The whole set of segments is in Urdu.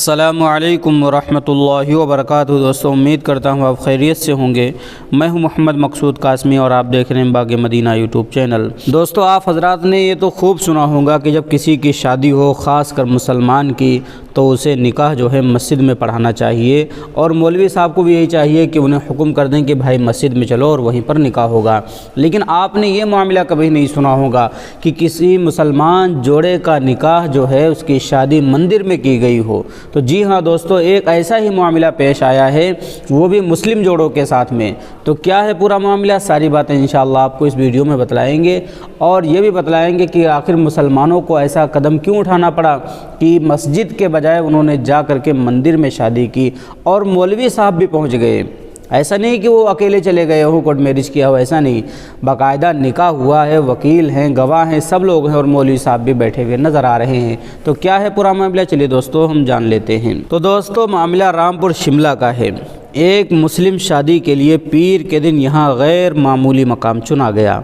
السلام علیکم ورحمۃ اللہ وبرکاتہ۔ دوستوں امید کرتا ہوں آپ خیریت سے ہوں گے۔ میں ہوں محمد مقصود قاسمی اور آپ دیکھ رہے ہیں باغ مدینہ یوٹیوب چینل۔ دوستوں آپ حضرات نے یہ تو خوب سنا ہوگا کہ جب کسی کی شادی ہو، خاص کر مسلمان کی، تو اسے نکاح جو ہے مسجد میں پڑھانا چاہیے، اور مولوی صاحب کو بھی یہی چاہیے کہ انہیں حکم کر دیں کہ بھائی مسجد میں چلو اور وہیں پر نکاح ہوگا۔ لیکن آپ نے یہ معاملہ کبھی نہیں سنا ہوگا کہ کسی مسلمان جوڑے کا نکاح جو ہے اس کی شادی مندر میں کی گئی ہو۔ تو جی ہاں دوستو، ایک ایسا ہی معاملہ پیش آیا ہے، وہ بھی مسلم جوڑوں کے ساتھ میں۔ تو کیا ہے پورا معاملہ، ساری باتیں انشاءاللہ آپ کو اس ویڈیو میں بتلائیں گے، اور یہ بھی بتلائیں گے کہ آخر مسلمانوں کو ایسا قدم کیوں اٹھانا پڑا کہ مسجد کے بجائے انہوں نے جا کر کے مندر میں شادی کی، اور مولوی صاحب بھی پہنچ گئے۔ ایسا نہیں کہ وہ اکیلے چلے گئے ہوں، کورٹ میرج کیا ہو، ایسا نہیں، باقاعدہ نکاح ہوا ہے، وکیل ہیں، گواہ ہیں، سب لوگ ہیں، اور مولوی صاحب بھی بیٹھے ہوئے نظر آ رہے ہیں۔ تو کیا ہے پورا معاملہ، چلیے دوستو ہم جان لیتے ہیں۔ تو دوستو معاملہ رامپور شملہ کا ہے۔ ایک مسلم شادی کے لیے پیر کے دن یہاں غیر معمولی مقام چنا گیا۔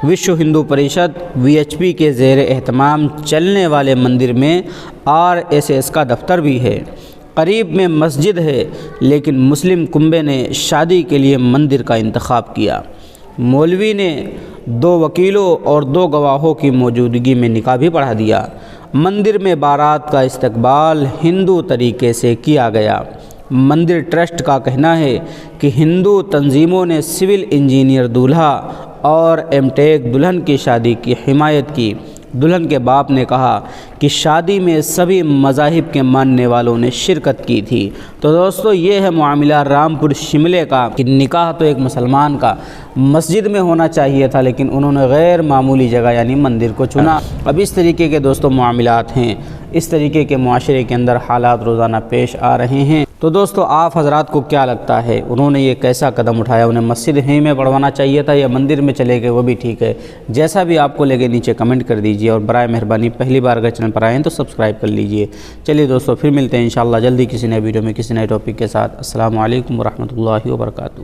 وشو ہندو پریشد VHP کے زیر اہتمام چلنے والے مندر میں RSS کا دفتر بھی ہے، قریب میں مسجد ہے، لیکن مسلم کنبے نے شادی کے لیے مندر کا انتخاب کیا۔ مولوی نے 2 وکیلوں اور 2 گواہوں کی موجودگی میں نکاح بھی پڑھا دیا۔ مندر میں بارات کا استقبال ہندو طریقے سے کیا گیا۔ مندر ٹرسٹ کا کہنا ہے کہ ہندو تنظیموں نے سول انجینئر دولہا اور MTech دلہن کی شادی کی حمایت کی۔ دلہن کے باپ نے کہا کہ شادی میں سبھی مذاہب کے ماننے والوں نے شرکت کی تھی۔ تو دوستو یہ ہے معاملہ رامپور شملے کا کہ نکاح تو ایک مسلمان کا مسجد میں ہونا چاہیے تھا، لیکن انہوں نے غیر معمولی جگہ یعنی مندر کو چنا۔ اب اس طریقے کے دوستو معاملات ہیں، اس طریقے کے معاشرے کے اندر حالات روزانہ پیش آ رہے ہیں۔ تو دوستو آپ حضرات کو کیا لگتا ہے، انہوں نے یہ کیسا قدم اٹھایا؟ انہیں مسجد ہی میں پڑھوانا چاہیے تھا یا مندر میں چلے گئے، وہ بھی ٹھیک ہے، جیسا بھی آپ کو لگے نیچے کمنٹ کر دیجئے، اور برائے مہربانی پہلی بار اگر چینل پر آئیں تو سبسکرائب کر لیجئے۔ چلیے دوستو پھر ملتے ہیں انشاءاللہ جلدی کسی نئے ویڈیو میں کسی نئے ٹاپک کے ساتھ۔ السلام علیکم ورحمۃ اللہ وبرکاتہ۔